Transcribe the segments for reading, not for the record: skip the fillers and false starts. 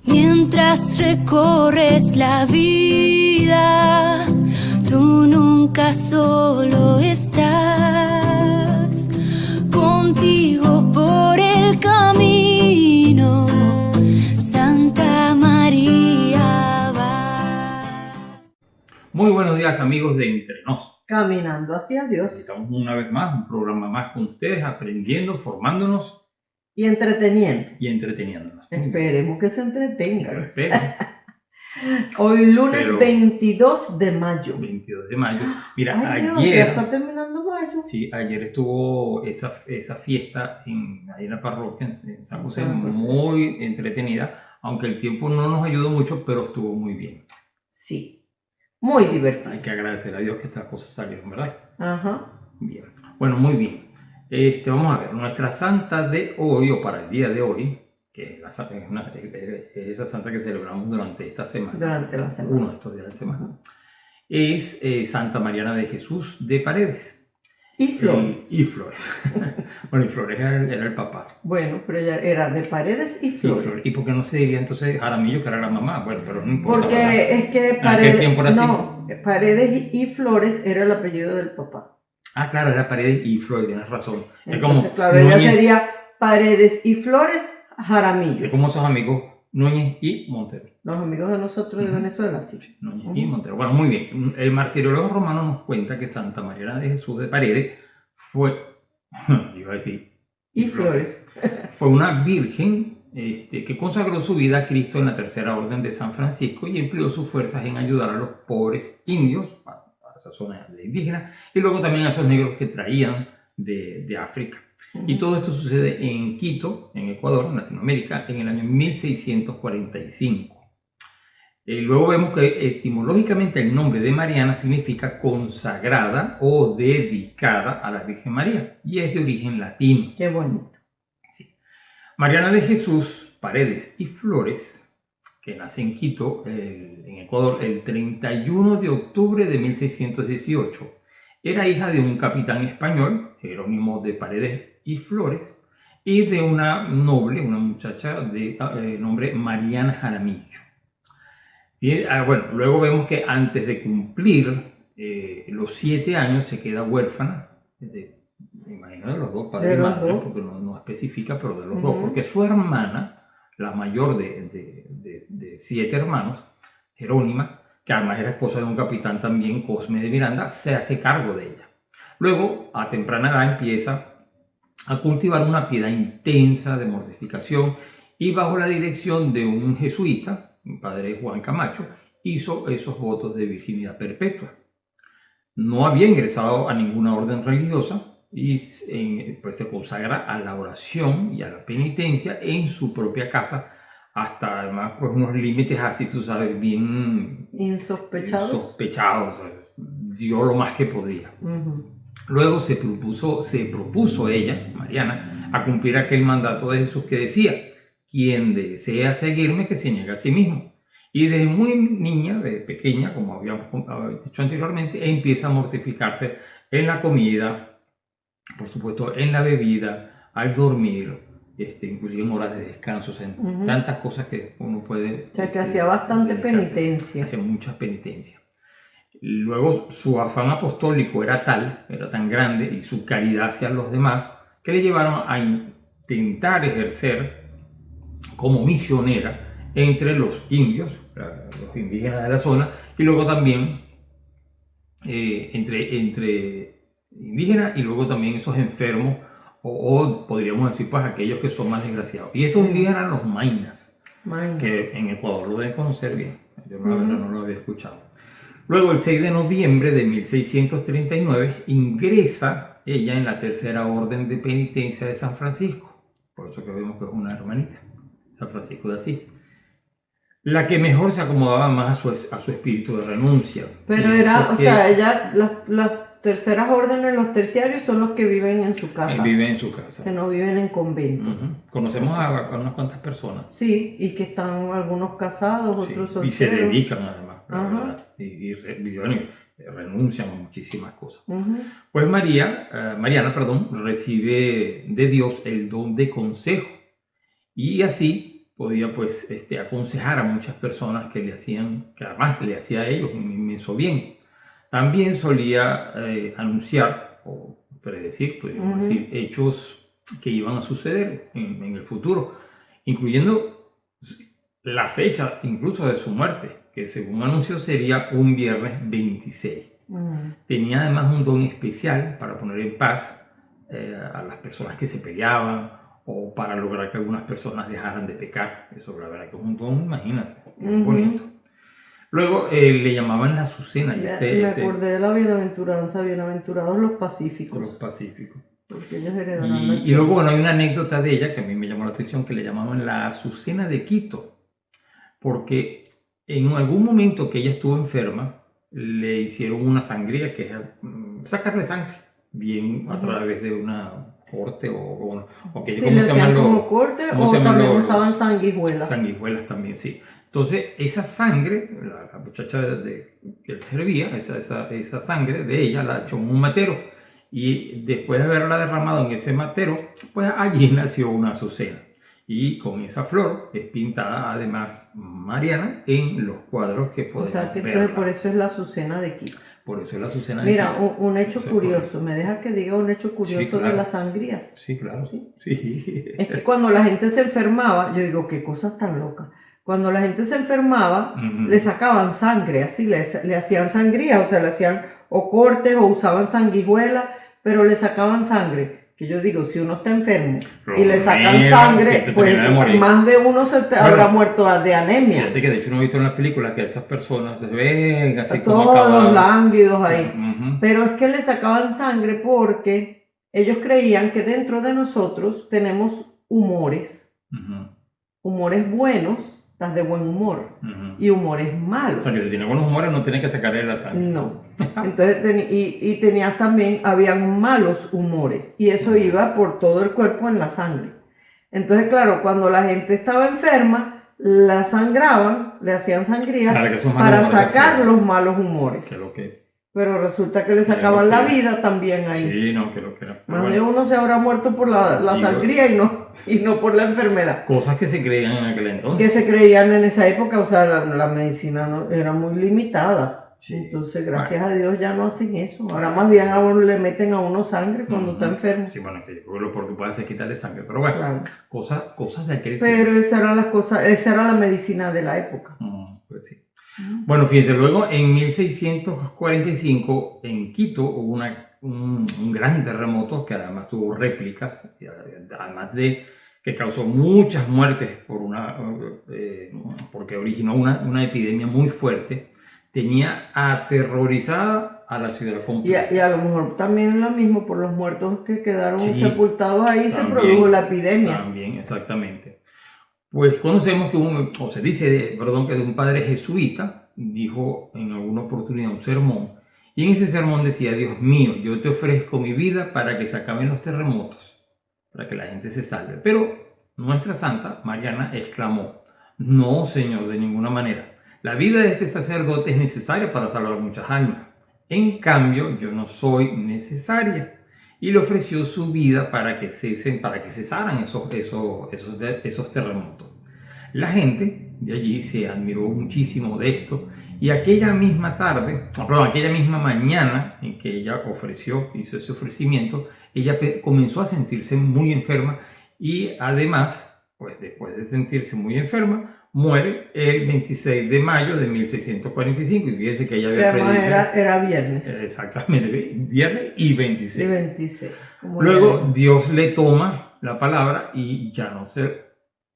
Mientras recorres la vida, tú nunca solo estás. Contigo por el camino, Santa María va. Muy buenos días, amigos de Entre Nos. Caminando hacia Dios. Estamos una vez más, un programa más con ustedes, aprendiendo, formándonos Y entreteniendo. y entreteniéndonos. Esperemos que se Pero entretengan. espero, Hoy lunes Pero- 22 de mayo. 22 de mayo. Mira, Ay Dios, ayer, ya está terminando mayo. sí, ayer estuvo esa fiesta ahí en la parroquia, en San José, San José. muy entretenida, aunque el tiempo no nos ayudó mucho, pero estuvo muy bien. Sí, muy divertido. Hay que agradecer a Dios que estas cosas salieron, ¿verdad? Ajá. Bien, bueno, muy bien. Vamos a ver, nuestra santa de hoy, o para el día de hoy, que es esa santa que celebramos durante esta semana, Durante la semana. uno de estos días de semana, es Santa Mariana de Jesús de Paredes. Y Flores. Y Flores. Bueno, y Flores era el papá. Bueno, pero ella era de Paredes y Y Flores. Flores. ¿Y por qué no se diría entonces Jaramillo, que era la mamá? Bueno, pero no importa. ¿verdad? Porque es que aquel Paredes, tiempo era así. no, Paredes y Flores era el apellido del papá. Ah, claro, era Paredes y Flores, tienes razón. Entonces, es como claro, ella Núñez, sería Paredes y Flores Jaramillo. es como esos amigos Núñez y Montero. Los amigos de nosotros de Ujú. Venezuela, sí. Núñez y Montero. Bueno, muy bien. El martirologio romano nos cuenta que Santa Mariana de Jesús de Paredes fue, iba a decir, Y Flores. fue una virgen que consagró su vida a Cristo en la Tercera Orden de San Francisco y empleó sus fuerzas en ayudar a los pobres indios, a esas zonas de indígenas, y luego también a esos negros que traían de África. Y todo esto sucede en Quito, en Ecuador, en Latinoamérica, en el año 1645. Luego vemos que etimológicamente el nombre de Mariana significa consagrada o dedicada a la Virgen María y es de origen latino. Qué bonito. Sí. Mariana de Jesús Paredes y Flores, que nace en Quito, en Ecuador, el 31 de octubre de 1618. Era hija de un capitán español, Jerónimo de Paredes y Flores, y de una noble, una muchacha de nombre Mariana Jaramillo. Y, bueno, luego vemos que antes de cumplir los 7 años se queda huérfana, me imagino de los dos, padre De y los madre, dos. porque no especifica, pero de los Ujú. dos, porque su hermana, la mayor de 7 hermanos, Jerónima, que además era esposa de un capitán también, Cosme de Miranda, se hace cargo de ella. Luego, a temprana edad, empieza a cultivar una piedad intensa de mortificación y bajo la dirección de un jesuita, mi padre Juan Camacho, hizo esos votos de virginidad perpetua. No había ingresado a ninguna orden religiosa y pues se consagra a la oración y a la penitencia en su propia casa, hasta además pues unos límites así, tú sabes, bien Insospechados. dio lo más que podía. Ujú. Luego se propuso ella, Mariana, a cumplir aquel mandato de Jesús que decía: quien desea seguirme, que se niegue a sí mismo. Y desde muy niña, de pequeña, como habíamos dicho anteriormente, empieza a mortificarse en la comida, por supuesto, en la bebida, al dormir, inclusive en horas de descanso, en Ujú. tantas cosas que uno puede... O sea, que hacía bastante dedicarse. penitencia. Hacía muchas penitencias. Luego su afán apostólico era tan grande, y su caridad hacia los demás, que le llevaron a intentar ejercer como misionera entre los indios, los indígenas de la zona, y luego también entre indígenas y luego también esos enfermos, o podríamos decir pues aquellos que son más desgraciados. Y estos indígenas eran los mainas, que en Ecuador lo deben conocer bien. Yo la verdad no lo había escuchado. Luego, el 6 de noviembre de 1639, ingresa ella en la Tercera Orden de Penitencia de San Francisco. Por eso que vemos que es una hermanita, San Francisco de Asís. La que mejor se acomodaba más a su espíritu de renuncia. Pero era, o sea, ella, las terceras órdenes, los terciarios son los que viven en su casa. Vive en su casa. Que no viven en convento. Conocemos a unas cuantas personas. Sí, y que están algunos casados, Sí, otros solteros. y se dedican además, Ajá. ¿verdad? Y bueno, renuncian a muchísimas cosas. Ujú. Pues Mariana, recibe de Dios el don de consejo y así podía pues aconsejar a muchas personas que además le hacía a ellos un inmenso bien. También solía anunciar o predecir, podríamos Ujú. decir, hechos que iban a suceder en el futuro, incluyendo la fecha incluso de su muerte, que según anunció sería un viernes 26. Ujú. Tenía además un don especial para poner en paz a las personas que se peleaban o para lograr que algunas personas dejaran de pecar. Eso la verdad que es un don, imagínate, muy Ujú. bonito. Luego le llamaban la Azucena y Me acordé de la bienaventuranza, bienaventurados los pacíficos, los pacíficos. porque ellos heredarán la Y tierra. luego, bueno, hay una anécdota de ella que a mí me llamó la atención, que le llamaban la Azucena de Quito, porque en algún momento que ella estuvo enferma, le hicieron una sangría, que es sacarle sangre, bien a Ujú. través de una corte o que Sí, ¿cómo le se hacían llaman como corte cómo o se llaman también los- usaban sanguijuelas. sanguijuelas también, sí. Entonces, esa sangre, la muchacha que él servía, esa sangre de ella la echó en un matero. Y después de haberla derramado en ese matero, pues allí nació una azucena. Y con esa flor es pintada además Mariana en los cuadros que O podemos sea que ver. entonces por eso es la Azucena de Quito. Por eso es la azucena de Mira, Quito. un hecho Eso es curioso, correcto. me deja que diga un hecho curioso claro. de las sangrías. Sí, claro. Sí. Sí. Es que cuando la gente se enfermaba, yo digo, qué cosas tan locas. Cuando la gente se enfermaba, Ujú. le sacaban sangre, así le hacían sangría, o sea, le hacían o cortes o usaban sanguijuela, pero le sacaban sangre. Que yo digo, si uno está enfermo y le sacan Romero, sangre, sí, te pues termina de morir. más de uno habrá muerto de anemia. Fíjate que de hecho no he visto en las películas que esas personas se ven así como Todos acabadas. los lánguidos ahí. Ujú. Pero es que le sacaban sangre porque ellos creían que dentro de nosotros tenemos humores. Ujú. Humores buenos, estás de buen humor. Ujú. Y humores O malos. sea, que si tiene buenos humores no tiene que sacarle la sangre. No. Entonces, y tenías también, habían malos humores. Y eso iba por todo el cuerpo en la sangre. Entonces, claro, cuando la gente estaba enferma, la sangraban, le hacían sangría Para que esos malos para humores sacar se los malos humores. Que lo que. Pero resulta que le sacaban la vida también ahí. Sí, no, que lo que era. Pero Más bueno, de uno se habrá muerto por la Digo- sangría y no por la enfermedad. cosas que se creían en aquel Que entonces. se creían en esa época, o sea, la medicina era muy limitada. Sí. Entonces, gracias a Dios ya no hacen eso. Ahora más bien a uno le meten a uno sangre cuando está Ujú. enfermo. Sí, bueno, que yo creo que lo que puede hacer es quitarle sangre. Pero bueno, Claro. cosas de aquel Pero tiempo. esa era las cosas, esa era la medicina de la época. Pues sí. Bueno, fíjense, luego en 1645 en Quito hubo un gran terremoto que además tuvo réplicas, y además de que causó muchas muertes porque originó una epidemia muy fuerte. Tenía aterrorizada a la ciudad completa. Y a lo mejor también lo mismo por los muertos que quedaron Sí, sepultados ahí se también, produjo la epidemia. También, exactamente. Pues conocemos que se dice, que de un padre jesuita dijo en alguna oportunidad un sermón, y en ese sermón decía: Dios mío, yo te ofrezco mi vida para que se acaben los terremotos, para que la gente se salve. Pero nuestra santa Mariana exclamó: no, Señor, de ninguna manera. La vida de este sacerdote es necesaria para salvar muchas almas. En cambio, yo no soy necesaria. Y le ofreció su vida para que cesaran esos terremotos. La gente de allí se admiró muchísimo de esto, y aquella misma mañana en que ella hizo ese ofrecimiento, ella comenzó a sentirse muy enferma, y además, pues después de sentirse muy enferma, muere el 26 de mayo de 1645, y fíjense que ella Que había además predicho. era viernes. Exactamente, viernes y 26. De 26. como Luego ya- Dios le toma la palabra y ya no se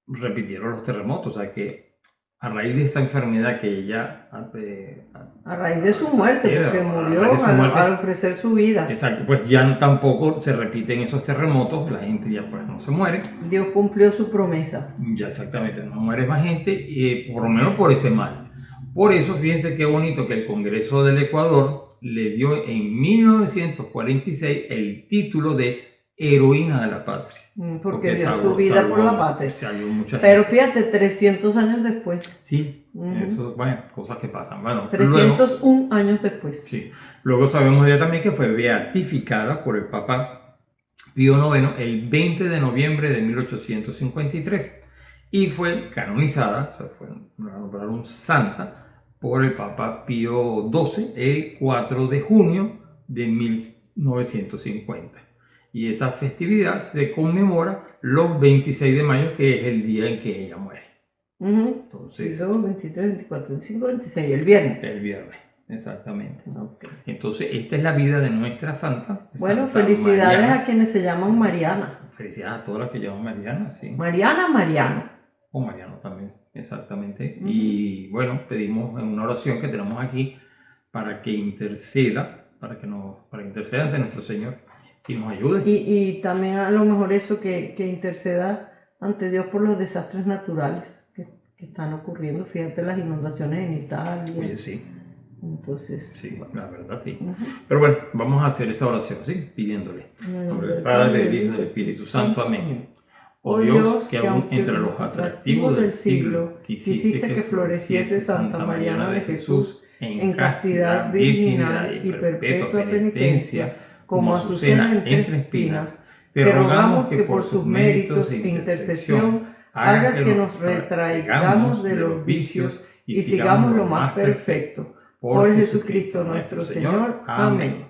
repitieron los terremotos. O sea que a raíz de esa enfermedad que ella... a raíz de su muerte, porque a murió raíz de su muerte. al ofrecer su vida. Exacto, pues ya tampoco se repiten esos terremotos, la gente ya pues no se muere. Dios cumplió su promesa. Ya exactamente, no muere más gente, por lo menos por ese mal. Por eso, fíjense qué bonito que el Congreso del Ecuador le dio en 1946 el título de heroína de la patria. Porque dio su vida por la patria. Salvó mucha Pero gente. fíjate, 300 años después. Sí, Ujú. eso, bueno, cosas que pasan. Bueno, 301 años después. sí. Luego sabemos ya también que fue beatificada por el Papa Pío IX el 20 de noviembre de 1853 y fue canonizada, o sea, fue nombrada santa por el Papa Pío XII el 4 de junio de 1950. Y esa festividad se conmemora los 26 de mayo, que es el día en que ella muere. Entonces, 22, 23, 24, 25, 26, el viernes. el viernes, exactamente. Okay. Entonces, esta es la vida de nuestra santa. Bueno, Santa felicidades Mariana. a quienes se llaman Mariana. Felicidades a todas las que llaman Mariana, sí. Mariana, Mariano. O Mariano también, exactamente. Ujú. Y bueno, pedimos en una oración que tenemos aquí para que interceda, para que interceda ante nuestro Señor y nos ayude. Y también a lo mejor eso que interceda ante Dios por los desastres naturales que están ocurriendo. Fíjate las inundaciones en Italia. Oye, sí, Entonces, sí, la verdad sí. ujú. Pero bueno, vamos a hacer esa oración, ¿sí? Pidiéndole. En En nombre del Padre, del Hijo y del Espíritu Santo. Amén. Oh Dios, que aún entre los atractivos del siglo quisiste que floreciese Santa Mariana de Jesús en castidad, virginidad y perpetua penitencia, como azucena entre espinas, te rogamos que por sus méritos e intercesión haga que nos retraigamos de los vicios y sigamos lo más perfecto. Por Jesucristo nuestro Señor. Amén.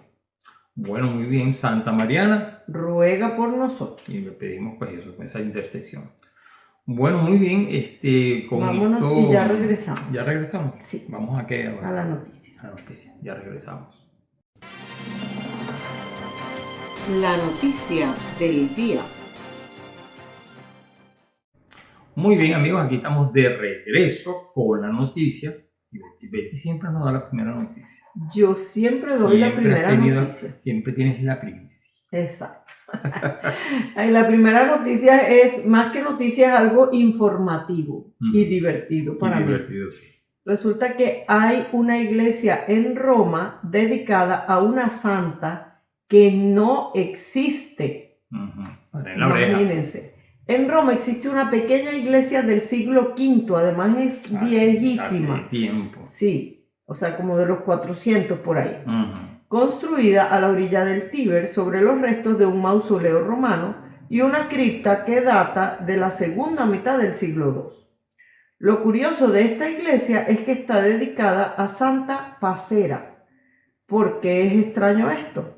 Bueno, muy bien, Santa Mariana, Ruega por nosotros. y le pedimos pues eso, esa intersección. Bueno, muy bien, con Vámonos esto... y ya regresamos. ¿Ya regresamos? Sí. Vamos a qué ahora? A la noticia. A la noticia, ya regresamos. La noticia del día. Muy bien, amigos, aquí estamos de regreso con la noticia. Y Betty siempre nos da la primera noticia. Yo siempre doy la Siempre has primera tenido- noticia. Siempre tienes la primicia. Exacto. Ay, la primera noticia es, más que noticia, es algo informativo y divertido para Y mí. divertido, sí. Resulta que hay una iglesia en Roma dedicada a una santa que no existe. Para en la oreja. Imagínense. En Roma existe una pequeña iglesia del siglo V, además es viejísima. Hace tiempo. Sí, o sea, como de los 400 por ahí. Ujú. Construida a la orilla del Tíber sobre los restos de un mausoleo romano y una cripta que data de la segunda mitad del siglo II. Lo curioso de esta iglesia es que está dedicada a Santa Pacera. ¿Por qué es extraño esto?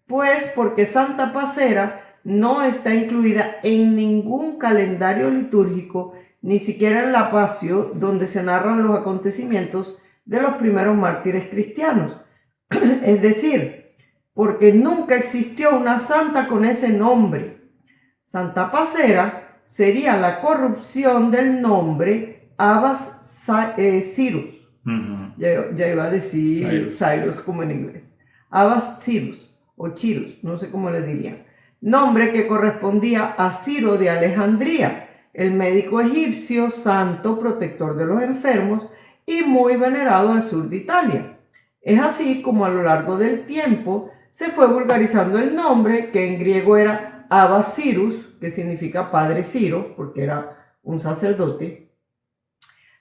Pues porque Santa Pacera no está incluida en ningún calendario litúrgico, ni siquiera en la Passio, donde se narran los acontecimientos de los primeros mártires cristianos. Es decir, porque nunca existió una santa con ese nombre. Santa Pacera sería la corrupción del nombre Abbas Cyrus. Ujú. Ya iba a decir Cyrus. Cyrus como en inglés. Abbas Cyrus o Chirus, no sé cómo le dirían. Nombre que correspondía a Ciro de Alejandría, el médico egipcio, santo, protector de los enfermos y muy venerado al sur de Italia. Es así como a lo largo del tiempo se fue vulgarizando el nombre, que en griego era Abbas Cyrus, que significa Padre Ciro, porque era un sacerdote.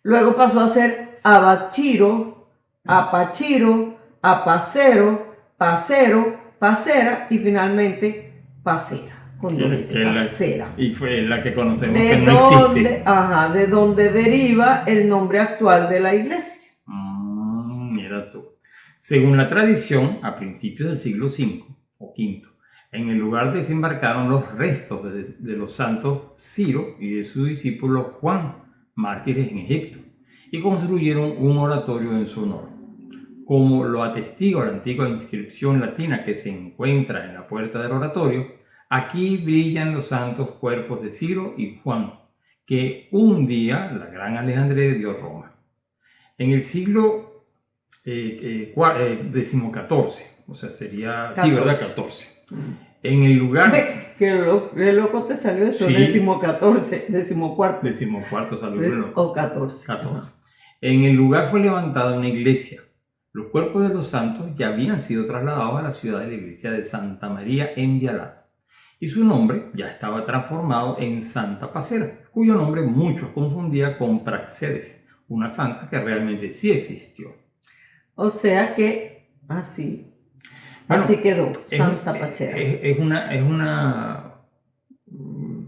Luego pasó a ser Abachiro, Apachiro, Apacero, Pacero, Pacera y finalmente Pacera, con doble C, Pacera. Y fue la que conocemos De que no donde, existe. de donde deriva el nombre actual de la iglesia. Mira tú. Según la tradición, a principios del siglo V o V, en el lugar desembarcaron los restos de los santos Ciro y de su discípulo Juan, mártires en Egipto, y construyeron un oratorio en su honor. Como lo atestigua la antigua inscripción latina que se encuentra en la puerta del oratorio, aquí brillan los santos cuerpos de Ciro y Juan, que un día la gran Alejandría dio a Roma. En el siglo XIV, o sea, sería, 14. sí, ¿verdad? 14. En el lugar... Qué loco te salió eso, Sí. 14, 14. Decimocuarto salió O 14. 14. En el lugar fue levantada una iglesia. Los cuerpos de los santos ya habían sido trasladados a la ciudad de la iglesia de Santa María en Vialat. y su nombre ya estaba transformado en Santa Pacera, cuyo nombre muchos confundían con Praxedes, una santa que realmente sí existió. O sea que así, Bueno, así quedó, Es- Santa Pachera. Es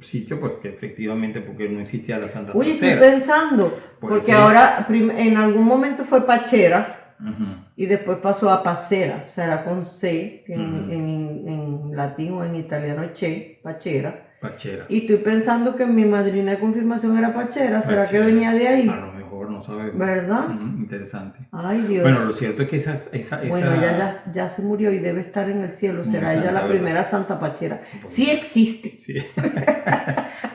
sitio pues que efectivamente porque no existía la Santa Uy, estoy Pacera. pensando, Puede porque ser. ahora en algún momento fue Pachera Ujú. y después pasó a Pacera, o sea, era con C, que Ujú. en latín o en italiano es Che, Pachera. Pachera. Y estoy pensando que mi madrina de confirmación era Pachera, ¿será que Pachera. venía de ahí? A lo mejor, no sabemos. ¿Verdad? Interesante. Ay, Dios. Bueno, lo cierto es que Bueno, ella ya se murió y debe estar en el cielo. Muy Será ella santa, la ¿verdad? primera Santa Pachera. Pues Sí existe. Sí.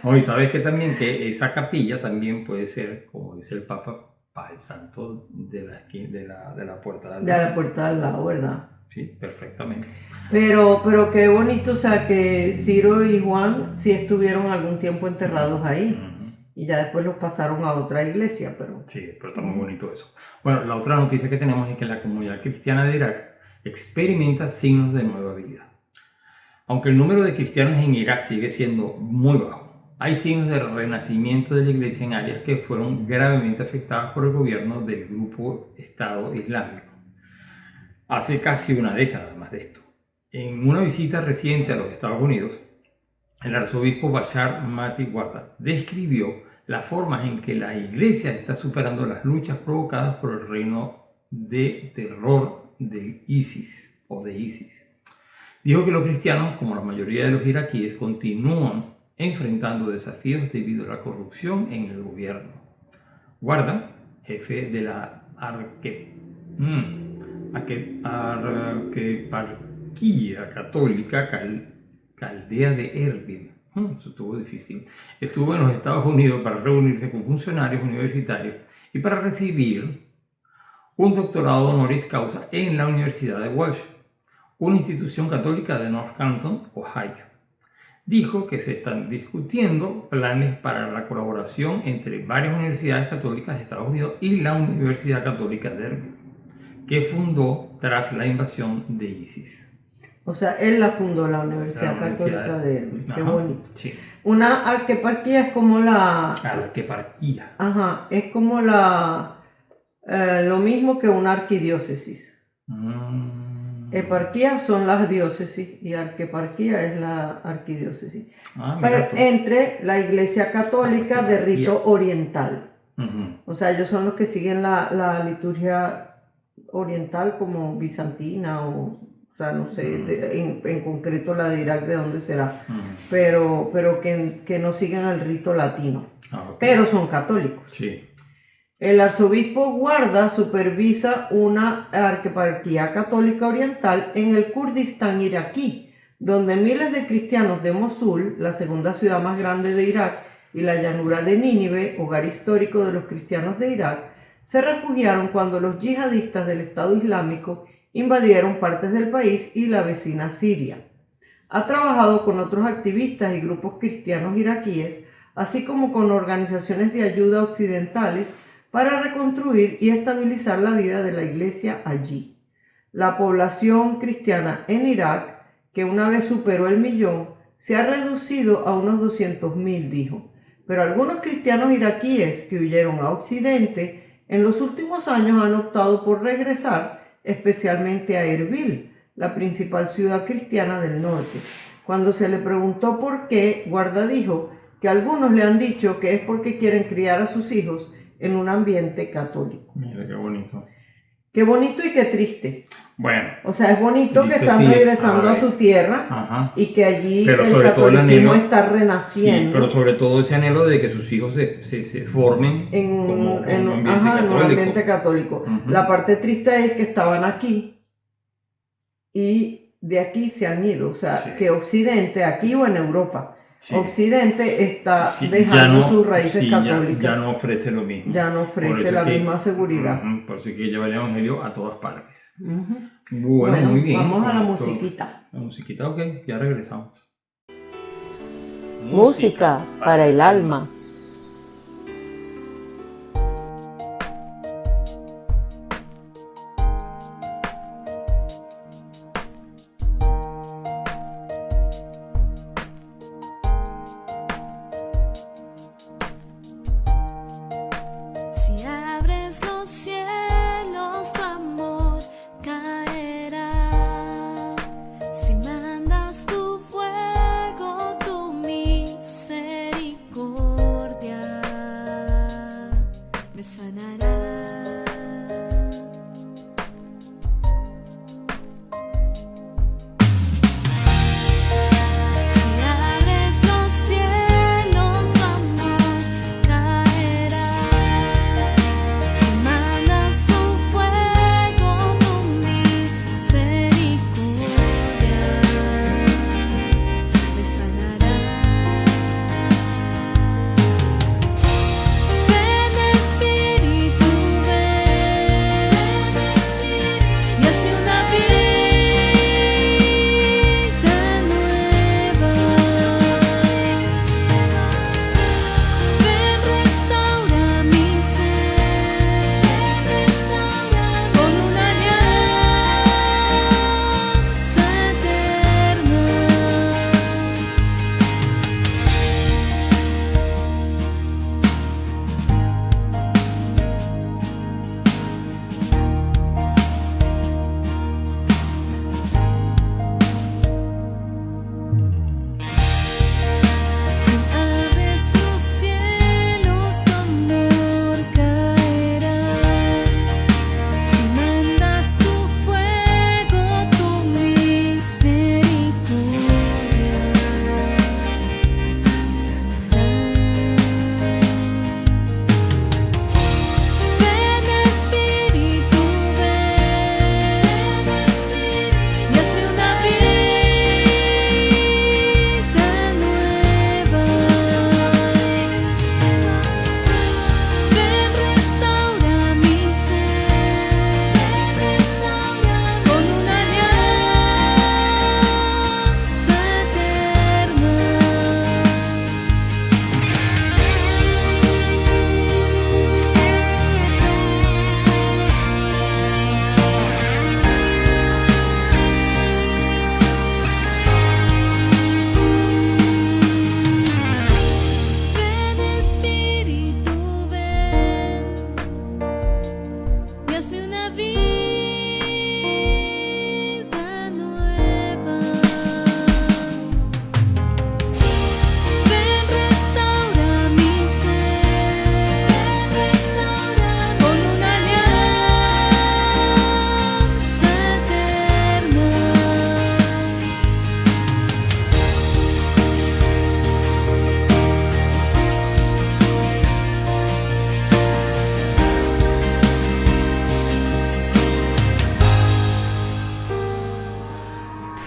No, y sabes que también que esa capilla también puede ser, como dice el Papa, para el santo de la puerta de al De lado. la puerta al lado, ¿verdad? Sí, perfectamente. Pero qué bonito, o sea, que Ciro y Juan sí estuvieron algún tiempo enterrados ahí. Ujú. Y ya después los pasaron a otra iglesia, pero... Sí, pero está muy bonito eso. Bueno, la otra noticia que tenemos es que la comunidad cristiana de Irak experimenta signos de nueva vida. Aunque el número de cristianos en Irak sigue siendo muy bajo, hay signos de renacimiento de la iglesia en áreas que fueron gravemente afectadas por el gobierno del grupo Estado Islámico. Hace casi una década, además de esto. En una visita reciente a los Estados Unidos, el arzobispo Bashar Mati Wada describió las formas en que la iglesia está superando las luchas provocadas por el reino de terror de ISIS o de ISIS. Dijo que los cristianos, como la mayoría de los iraquíes, continúan enfrentando desafíos debido a la corrupción en el gobierno. Guarda, jefe de la Arqueparquía Católica Caldea de Erbil, eso estuvo difícil, estuvo en los Estados Unidos para reunirse con funcionarios universitarios y para recibir un doctorado honoris causa en la Universidad de Walsh, una institución católica de Northampton, Ohio. Dijo que se están discutiendo planes para la colaboración entre varias universidades católicas de Estados Unidos y la Universidad Católica de Erbil, que fundó tras la invasión de ISIS. O sea, él la fundó, la Universidad La Universidad Católica de Erbil. Qué Ajá, bonito. Sí, Una arqueparquía es como la... Arqueparquía. Ajá, es como lo mismo que una arquidiócesis. Eparquías son las diócesis y arqueparquía es la arquidiócesis. Mira Pero tú. entre la iglesia católica de rito oriental. Ujú. O sea, ellos son los que siguen la liturgia oriental como bizantina o sea, no sé, en concreto la de Irak, de dónde será, pero que no siguen el rito latino, Ok. pero son católicos. Sí. El arzobispo Guarda supervisa una arqueparquía católica oriental en el Kurdistán iraquí, donde miles de cristianos de Mosul, la segunda ciudad más grande de Irak, y la llanura de Nínive, hogar histórico de los cristianos de Irak, se refugiaron cuando los yihadistas del Estado Islámico invadieron partes del país y la vecina Siria. Ha trabajado con otros activistas y grupos cristianos iraquíes, así como con organizaciones de ayuda occidentales, para reconstruir y estabilizar la vida de la iglesia allí. La población cristiana en Irak, que una vez superó el 1.000.000, se ha reducido a unos 200.000, dijo. Pero algunos cristianos iraquíes que huyeron a Occidente en los últimos años han optado por regresar, especialmente a Erbil, la principal ciudad cristiana del norte. Cuando se le preguntó por qué, Guarda dijo que algunos le han dicho que es porque quieren criar a sus hijos en un ambiente católico. Mira qué bonito. Qué bonito y qué triste. Bueno. O sea, es bonito que Triste, están sí, regresando a a ver. su tierra Ajá. y que allí Pero el sobre todo el catolicismo anhelo- está Sí, renaciendo. pero sobre todo ese anhelo de que sus hijos se formen en como un, un ambiente en un católico. ambiente católico. Ujú. La parte triste es que estaban aquí y de aquí se han ido. O sea, Sí. que Occidente, aquí o en Europa, Sí. Occidente está Sí, dejando ya no- sus raíces sí, católicas. Ya no ofrece lo mismo. Ya no Por ofrece eso la es que- misma seguridad. Ujú, por eso es que lleva el evangelio a todas partes. Ujú. Bueno, muy bien. Vamos a la Con esto- musiquita. La musiquita, ok, ya regresamos. Música para el alma.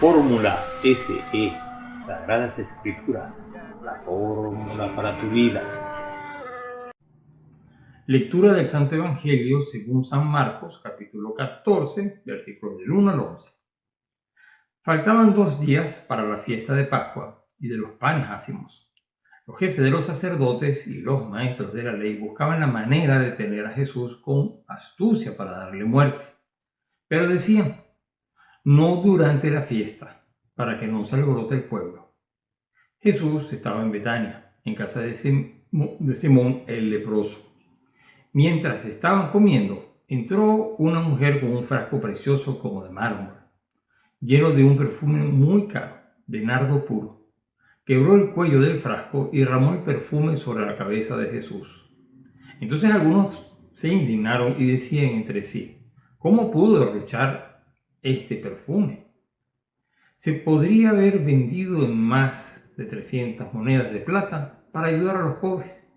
Fórmula SE, Sagradas Escrituras, la fórmula para tu vida. Lectura del Santo Evangelio según San Marcos, capítulo 14, versículos del 1 al 11. Faltaban 2 días para la fiesta de Pascua y de los panes ácimos. Los jefes de los sacerdotes y los maestros de la ley buscaban la manera de detener a Jesús con astucia para darle muerte. Pero decían, no durante la fiesta, para que no se alborote el pueblo. Jesús estaba en Betania, en casa de Simón el leproso. Mientras estaban comiendo, entró una mujer con un frasco precioso como de mármol, lleno de un perfume muy caro, de nardo puro. Quebró el cuello del frasco y derramó el perfume sobre la cabeza de Jesús. Entonces algunos se indignaron y decían entre sí, ¿cómo pudo derrochar este perfume? Se podría haber vendido en más de 300 monedas de plata para ayudar a los pobres.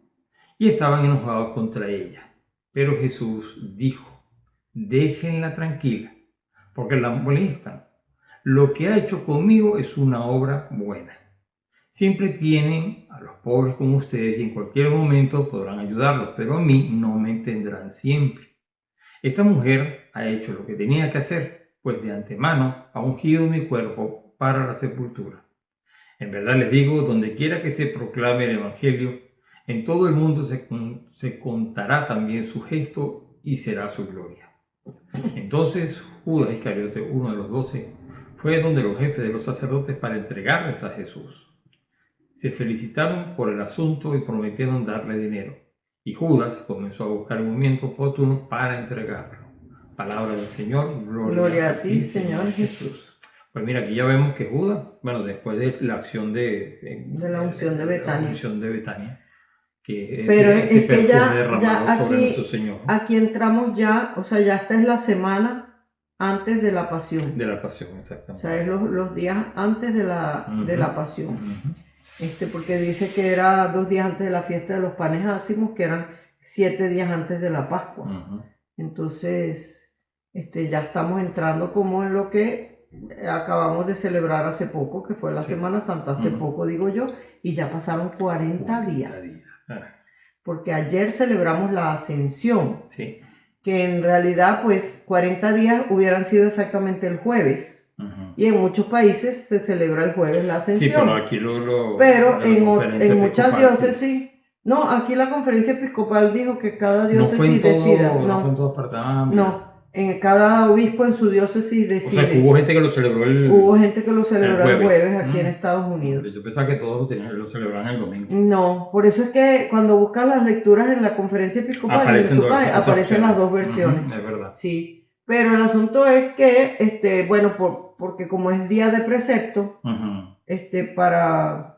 Y estaban enojados contra ella. Pero Jesús dijo, déjenla tranquila, porque la molestan. Lo que ha hecho conmigo es una obra buena. Siempre tienen a los pobres con ustedes y en cualquier momento podrán ayudarlos, pero a mí no me tendrán siempre. Esta mujer ha hecho lo que tenía que hacer, pues de antemano ha ungido mi cuerpo para la sepultura. En verdad les digo, donde quiera que se proclame el Evangelio, en todo el mundo se contará también su gesto y será su gloria. Entonces Judas Iscariote, uno de los 12, fue donde los jefes de los sacerdotes para entregarles a Jesús. Se felicitaron por el asunto y prometieron darle dinero. Y Judas comenzó a buscar el momento oportuno para entregarlo. Palabra del Señor, Gloria a ti, Señor Jesús. Pues mira, aquí ya vemos que Judas, bueno, después de la acción de la unción de Betania, que pero ese es que ya sobre aquí, nuestro Señor. Aquí entramos ya, o sea, ya esta es la semana antes de la pasión. De la pasión, exactamente. O sea, es los días antes de la pasión. Porque dice que era 2 días antes de la fiesta de los panes ácimos, que eran 7 días antes de la Pascua. Entonces, ya estamos entrando como en lo que acabamos de celebrar hace poco, que fue la Semana Santa, hace poco digo yo, y ya pasaron 40 días. Porque ayer celebramos la Ascensión, que en realidad pues 40 días hubieran sido exactamente el jueves. Y en muchos países se celebra el jueves la Ascensión. Sí, pero aquí pero en muchas diócesis, no, aquí la conferencia episcopal dijo que cada diócesis decida. No, en cada obispo en su diócesis decide. O sea, que hubo gente que lo celebró el jueves aquí en Estados Unidos. Yo pensaba que todos lo celebraban el domingo. No, por eso es que cuando buscan las lecturas en la conferencia episcopal aparecen las dos versiones. Es verdad. Sí. Pero el asunto es que, porque como es día de precepto, para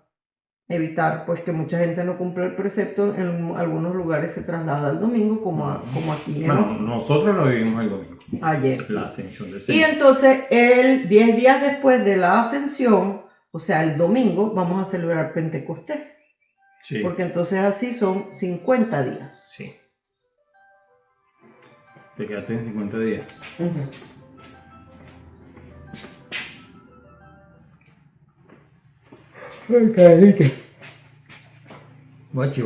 evitar pues que mucha gente no cumpla el precepto, en algunos lugares se traslada al domingo, como aquí. Bueno, nosotros lo vivimos el domingo. Ayer, la Ascensión del Señor. Y entonces, 10 días después de la Ascensión, o sea, el domingo, vamos a celebrar Pentecostés. Sí. Porque entonces así son 50 días. Sí. Te quedaste en 50 días. Guachi.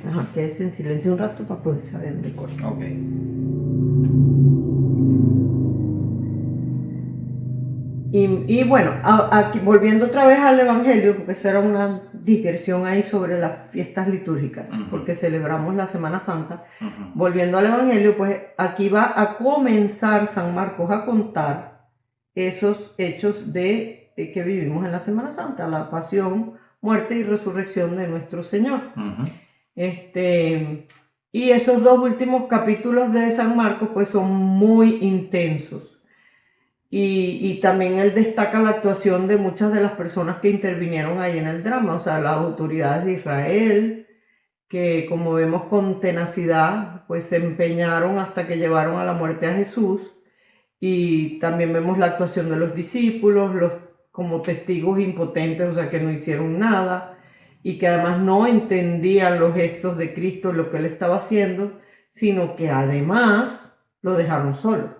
Ajá, quédese en silencio un rato para poder saber de corto. Ok. Y bueno, aquí, volviendo otra vez al Evangelio, porque eso era una digresión ahí sobre las fiestas litúrgicas, porque celebramos la Semana Santa. Volviendo al Evangelio, pues aquí va a comenzar San Marcos a contar esos hechos que vivimos en la Semana Santa, la pasión, muerte y resurrección de nuestro Señor. Y esos 2 últimos capítulos de San Marcos pues son muy intensos. Y también él destaca la actuación de muchas de las personas que intervinieron ahí en el drama, o sea, las autoridades de Israel, que como vemos con tenacidad, pues se empeñaron hasta que llevaron a la muerte a Jesús. Y también vemos la actuación de los discípulos, como testigos impotentes, o sea, que no hicieron nada, y que además no entendían los gestos de Cristo, lo que él estaba haciendo, sino que además lo dejaron solo.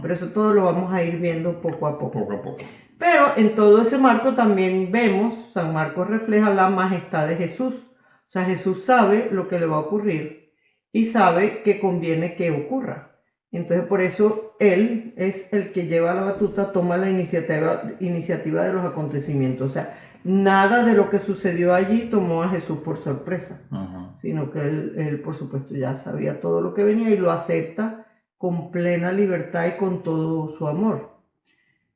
Pero eso todo lo vamos a ir viendo poco a poco. Pero en todo ese marco también vemos, San Marcos refleja la majestad de Jesús. O sea, Jesús sabe lo que le va a ocurrir y sabe que conviene que ocurra. Entonces, por eso Él es el que lleva la batuta, toma la iniciativa de los acontecimientos. O sea, nada de lo que sucedió allí tomó a Jesús por sorpresa, sino que él, por supuesto, ya sabía todo lo que venía y lo acepta con plena libertad y con todo su amor.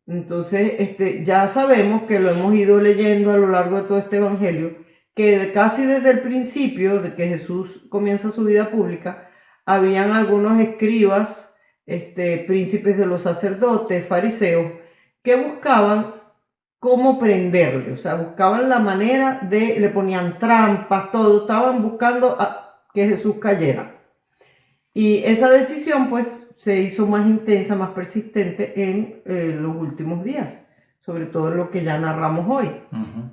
Entonces, ya sabemos que lo hemos ido leyendo a lo largo de todo este evangelio, que casi desde el principio de que Jesús comienza su vida pública, habían algunos escribas, príncipes de los sacerdotes, fariseos, que buscaban cómo prenderle, o sea, buscaban la manera le ponían trampas, todo, estaban buscando que Jesús cayera. Y esa decisión, pues, se hizo más intensa, más persistente en los últimos días, sobre todo en lo que ya narramos hoy.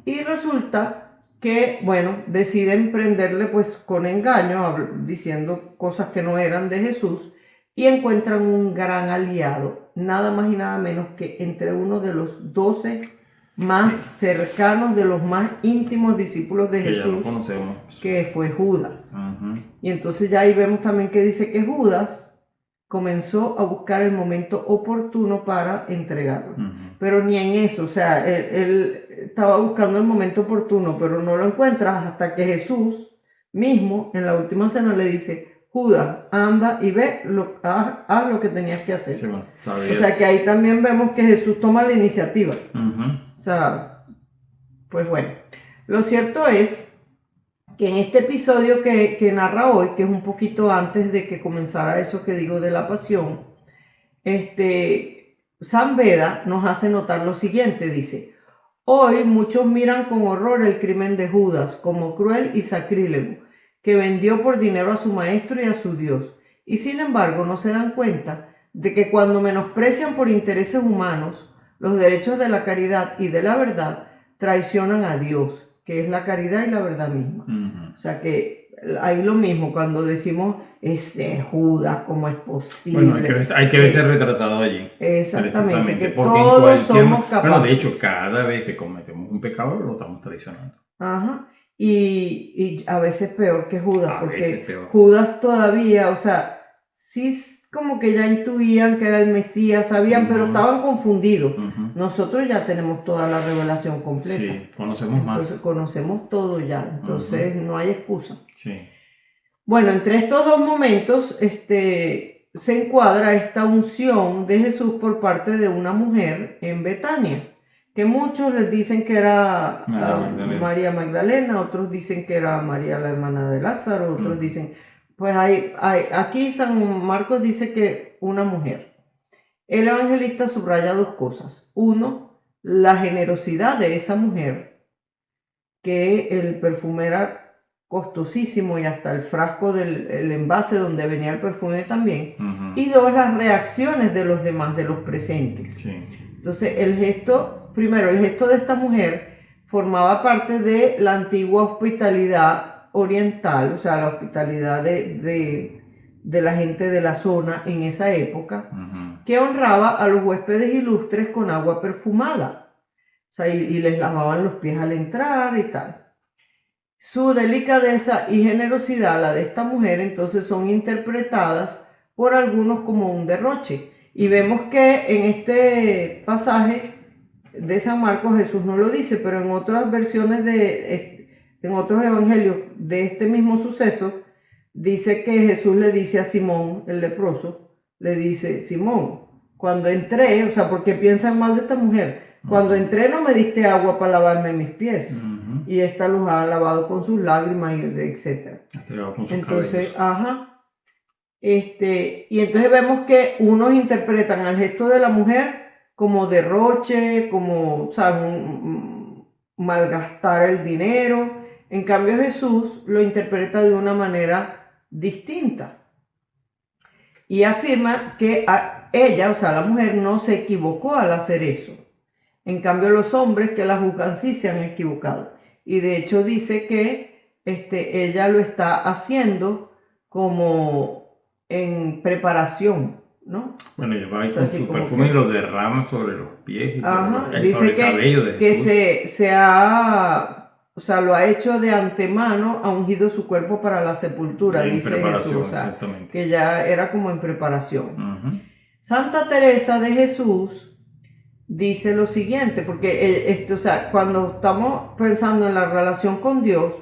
Y resulta que, bueno, deciden prenderle pues con engaño, diciendo cosas que no eran de Jesús, y encuentran un gran aliado, nada más y nada menos que entre uno de los 12 más cercanos, de los más íntimos discípulos de Jesús, ya lo conocemos, que fue Judas. Y entonces ya ahí vemos también que dice que Judas comenzó a buscar el momento oportuno para entregarlo. Pero ni en eso, o sea, él estaba buscando el momento oportuno, pero no lo encuentra hasta que Jesús mismo en la última cena le dice: Judas, anda y ve, haz lo que tenías que hacer. Sí, bueno, o sea que ahí también vemos que Jesús toma la iniciativa. O sea, pues bueno, lo cierto es que en este episodio que narra hoy, que es un poquito antes de que comenzara eso que digo de la pasión, San Beda nos hace notar lo siguiente, dice: hoy muchos miran con horror el crimen de Judas como cruel y sacrílego, que vendió por dinero a su maestro y a su Dios, y sin embargo no se dan cuenta de que cuando menosprecian por intereses humanos los derechos de la caridad y de la verdad, traicionan a Dios, que es la caridad y la verdad misma. O sea que ahí lo mismo, cuando decimos ese Judas, ¿cómo es posible? Bueno, hay que verse retratado allí. Exactamente, que porque todos somos capaces. Bueno, de hecho, cada vez que cometemos un pecado lo estamos traicionando. Ajá. Y a veces peor que Judas, porque peor. Judas todavía, o sea, sí como que ya intuían que era el Mesías, sabían, pero estaban confundidos. Nosotros ya tenemos toda la revelación completa. Sí, conocemos más. Entonces conocemos todo ya, entonces no hay excusa. Sí. Bueno, entre estos dos momentos se encuadra esta unción de Jesús por parte de una mujer en Betania, que muchos les dicen que era María Magdalena, otros dicen que era María la hermana de Lázaro, otros dicen, pues aquí San Marcos dice que una mujer. El evangelista subraya dos cosas. Uno, la generosidad de esa mujer, que el perfume era costosísimo y hasta el frasco el envase donde venía el perfume también. Y dos, las reacciones de los demás, de los presentes. Sí. Entonces el gesto de esta mujer formaba parte de la antigua hospitalidad oriental, o sea, la hospitalidad de la gente de la zona en esa época, que honraba a los huéspedes ilustres con agua perfumada, o sea, y les lavaban los pies al entrar y tal. Su delicadeza y generosidad, la de esta mujer, entonces son interpretadas por algunos como un derroche, y vemos que en este pasaje de San Marcos Jesús no lo dice, pero en otras versiones en otros evangelios de este mismo suceso, dice que Jesús le dice a Simón, el leproso, le dice: Simón, cuando entré, o sea, porque piensan mal de esta mujer, cuando entré no me diste agua para lavarme mis pies, y esta los ha lavado con sus lágrimas, etc. Entonces, y entonces vemos que unos interpretan al gesto de la mujer como derroche, como, ¿sabes?, malgastar el dinero. En cambio Jesús lo interpreta de una manera distinta y afirma que ella, o sea, la mujer, no se equivocó al hacer eso. En cambio los hombres que la juzgan sí se han equivocado, y de hecho dice que ella lo está haciendo como en preparación ¿no? Bueno, ella va ahí O sea, con así su como perfume que- y lo derrama sobre los pies y sobre, Ajá, sobre dice el cabello de que Jesús. se ha, o sea, lo ha hecho de antemano, ha ungido su cuerpo para la sepultura, En dice Jesús, preparación, o sea, exactamente. que ya era como en preparación. Ujú. Santa Teresa de Jesús dice lo siguiente, porque o sea, cuando estamos pensando en la relación con Dios,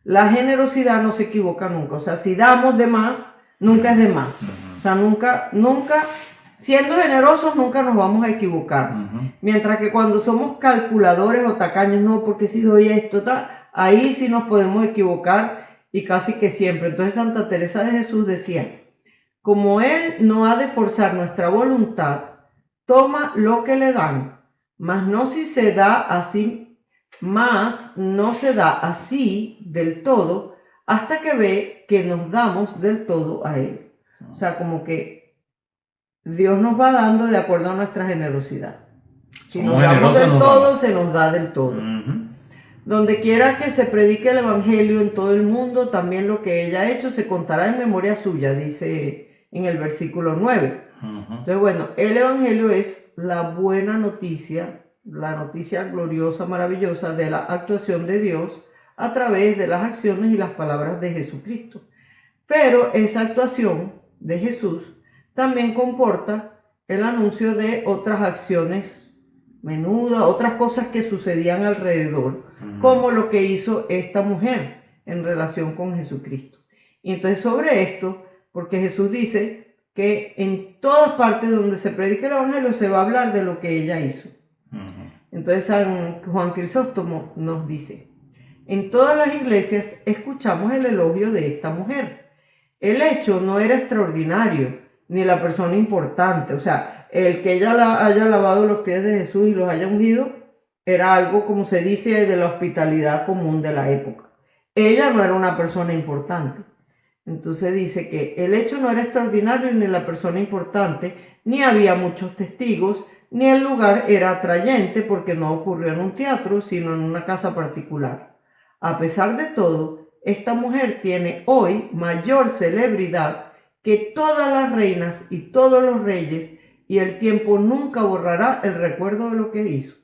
la generosidad no se equivoca nunca. O sea, si damos de más, nunca es de más. O sea, nunca, siendo generosos, nunca nos vamos a equivocar. Ujú. Mientras que cuando somos calculadores o tacaños, no, porque si doy esto, tal, ahí sí nos podemos equivocar y casi que siempre. Entonces Santa Teresa de Jesús decía, como Él no ha de forzar nuestra voluntad, toma lo que le dan, mas no si se da así, mas no se da así del todo, hasta que ve que nos damos del todo a Él. O sea, como que Dios nos va dando de acuerdo a nuestra generosidad. Si Somos nos damos generosos, del nos todo, damos. se nos da del todo. Ujú. Donde quiera que se predique el Evangelio en todo el mundo, también lo que ella ha hecho se contará en memoria suya, dice en el versículo 9. Ujú. Entonces, bueno, el Evangelio es la buena noticia, la noticia gloriosa, maravillosa de la actuación de Dios a través de las acciones y las palabras de Jesucristo. Pero esa actuación de Jesús también comporta el anuncio de otras acciones menudas, otras cosas que sucedían alrededor, como lo que hizo esta mujer en relación con Jesucristo. Y entonces sobre esto, porque Jesús dice que en todas partes donde se predica el Evangelio se va a hablar de lo que ella hizo. Ujú. Entonces San Juan Crisóstomo nos dice, en todas las iglesias escuchamos el elogio de esta mujer. El hecho no era extraordinario, ni la persona importante, o sea, el que ella haya lavado los pies de Jesús y los haya ungido, era algo, como se dice, de la hospitalidad común de la época. Ella no era una persona importante. Entonces dice que el hecho no era extraordinario ni la persona importante, ni había muchos testigos, ni el lugar era atrayente porque no ocurrió en un teatro, sino en una casa particular. A pesar de todo, esta mujer tiene hoy mayor celebridad que todas las reinas y todos los reyes, y el tiempo nunca borrará el recuerdo de lo que hizo.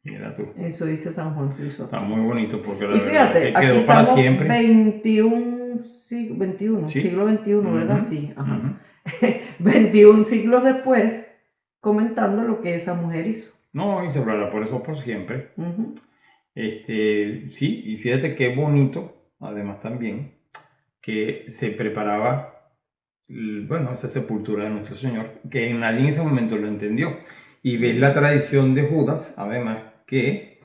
Mira tú. Eso dice San Juan Crisóstomo. Está muy bonito porque la Y verdad fíjate, que aquí quedó para estamos siempre. 21, Sí. siglo XXI, ¿verdad? Ujú. Sí, ajá. Ujú. 21 siglos después, comentando lo que esa mujer hizo. No, y se hablará por eso por siempre. Ujú. Sí, y fíjate qué bonito, además también, que se preparaba, bueno, esa sepultura de nuestro Señor, que nadie en ese momento lo entendió. Y ves la tradición de Judas, además, que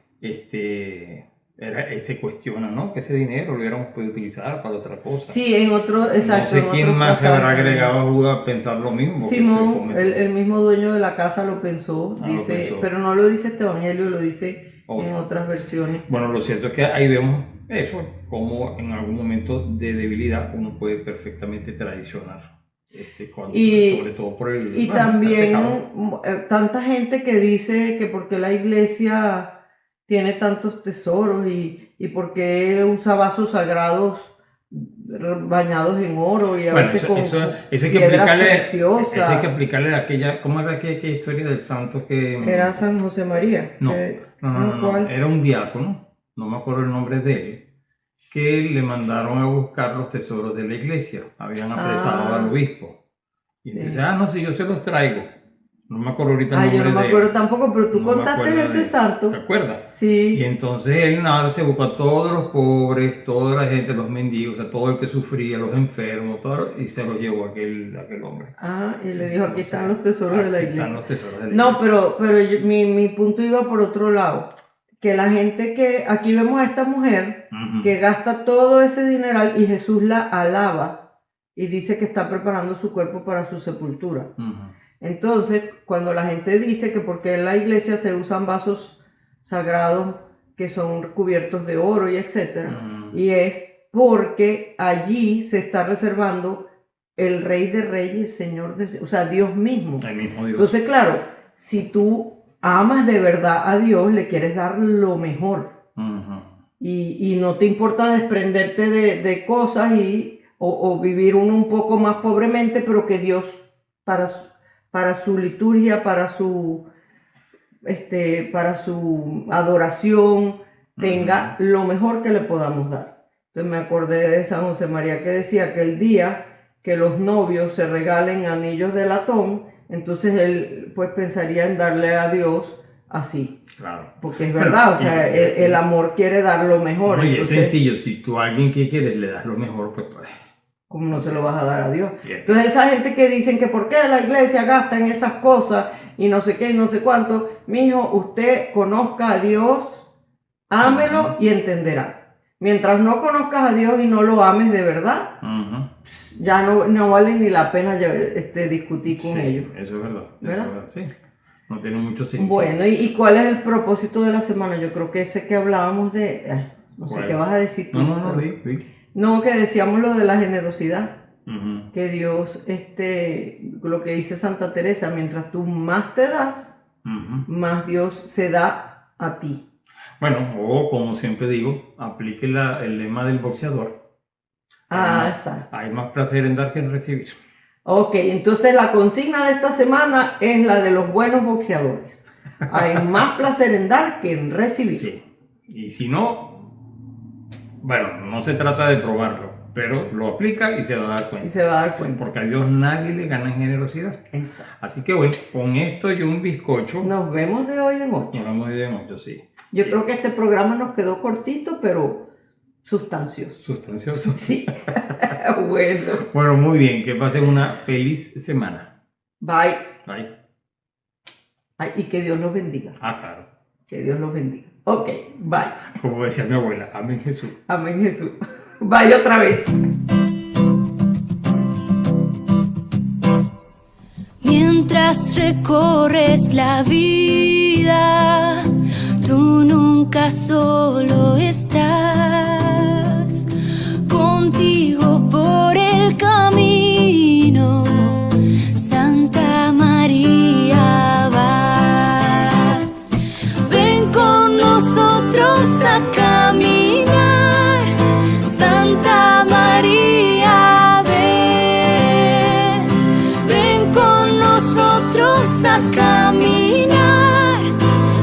se cuestiona, ¿no? Que ese dinero lo hubiéramos podido utilizar para otra cosa. Sí, en otro, exacto. No sé en quién otros más se pasajes habrá también. agregado a Judas a pensar lo mismo. que se Simón, comentó. el mismo dueño de la casa lo pensó, Ah, lo dice, pensó. pero no lo dice este evangelio, lo dice en Otra. otras versiones. Bueno, lo cierto es que ahí vemos eso, como en algún momento de debilidad uno puede perfectamente traicionar. Sobre todo por el Y bueno, también el pecado. tanta gente que dice que porque la iglesia tiene tantos tesoros y porque usa vasos sagrados bañados en oro y a Bueno, veces eso con hay que piedras aplicarle, preciosas. eso hay que aplicarle a aquella, ¿cómo era aquella historia del santo que? Era San José María. No, que- no, ¿cuál? era un diácono, no me acuerdo el nombre de él, que le mandaron a buscar los tesoros de la iglesia, habían apresado al obispo. Y entonces, Sí. no sé, yo se los traigo. No me acuerdo ahorita el Ah, nombre yo no me de acuerdo él. tampoco, pero tú No me contaste acuerdo ese de él. santo. ¿Te acuerdas? Y Sí. entonces él nada, se buscó a todos los pobres, toda la gente, los mendigos, o sea, todo el que sufría, los enfermos, todo, y se los llevó aquel hombre. Ah, y le dijo, aquí Entonces, están los tesoros de la aquí iglesia. están los tesoros de la No, iglesia. pero mi punto iba por otro lado. Que la gente que, aquí vemos a esta mujer Ujú. que gasta todo ese dineral y Jesús la alaba y dice que está preparando su cuerpo para su sepultura. Ujú. Entonces, cuando la gente dice que porque en la iglesia se usan vasos sagrados que son cubiertos de oro y etcétera, Ujú. y es porque allí se está reservando el Rey de Reyes, Señor de, o sea, Dios mismo. El mismo Dios. Entonces, claro, si tú amas de verdad a Dios, le quieres dar lo mejor Ujú. y no te importa desprenderte de cosas o vivir uno un poco más pobremente, pero que Dios para su liturgia, para su adoración, tenga lo mejor que le podamos dar. Entonces me acordé de San José María que decía que el día que los novios se regalen anillos de latón, entonces él pues pensaría en darle a Dios así. Claro. Porque es verdad, o sea, el amor quiere dar lo mejor. No, y entonces, es sencillo, si tú a alguien que quieres le das lo mejor, pues ¿cómo no se lo vas a dar a Dios? Bien. Entonces esa gente que dicen que por qué la iglesia gasta en esas cosas y no sé qué y no sé cuánto, mijo, usted conozca a Dios, ámelo y entenderá. Mientras no conozcas a Dios y no lo ames de verdad, ya no vale ni la pena discutir con ellos. Eso es verdad. ¿Verdad? Eso es verdad, sí. No tiene mucho sentido. Bueno, ¿y cuál es el propósito de la semana? Yo creo que ese que hablábamos de... no sé ¿Cuál? qué vas a decir tú. No, di. No, que decíamos lo de la generosidad. Ujú. Que Dios, lo que dice Santa Teresa, mientras tú más te das, Ujú. más Dios se da a ti. Bueno, o como siempre digo, aplique el lema del boxeador. Exacto. Hay más placer en dar que en recibir. Ok, entonces la consigna de esta semana es la de los buenos boxeadores. Hay más placer en dar que en recibir. Sí. Y si no, bueno, no se trata de probarlo, pero lo aplica y se va a dar Y cuenta. se va a dar cuenta. Porque a Dios nadie le gana en generosidad. Exacto. Así que bueno, con esto y un bizcocho, Nos vemos de hoy en 8. nos vamos de mucho, sí. Yo creo que este programa nos quedó cortito, pero sustancioso. Sustancioso. Sí. Bueno. Bueno, muy bien, que pasen una feliz semana. Bye. Bye. Ay, y que Dios los bendiga. Claro. Que Dios los bendiga. Ok, bye. Como decía mi abuela, amén Jesús. Amén, Jesús. Bye otra vez. Mientras recorres la vida, tú nunca solo estás. Contigo por el camino, Santa María va. Ven con nosotros a caminar, Santa María, ven. Ven con nosotros a caminar,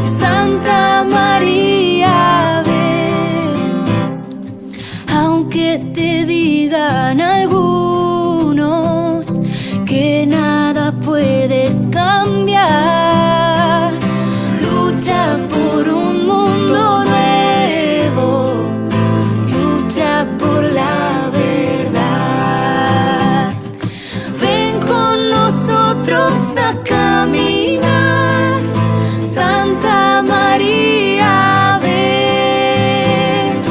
Santa María, ven. Aunque te digan algunos que nada puedes cambiar, lucha por un mundo nuevo, lucha por la verdad. Ven con nosotros a caminar, Santa María, ven.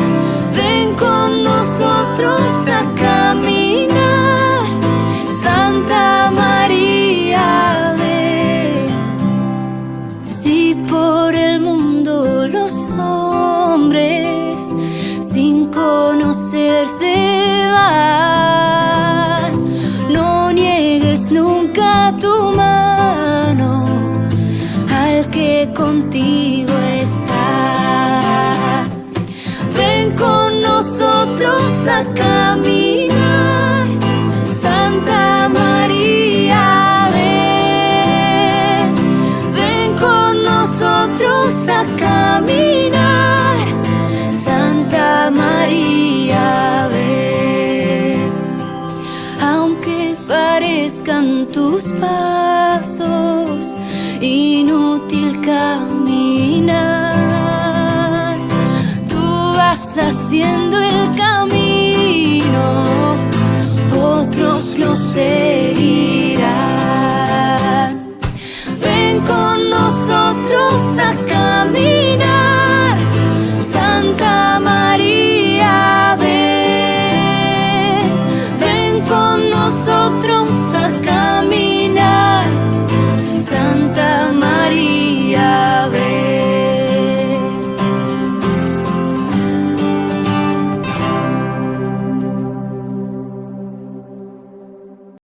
Ven con nosotros a caminar, Santa María, ven. Si por el mundo los hombres sin conocerse van, no niegues nunca tu mano al que contigo está. Ven con nosotros a caminar, Santa María, ven. Ven con nosotros a caminar, Santa María, ven. Aunque parezcan tus pasos inútil caminar, tú vas haciendo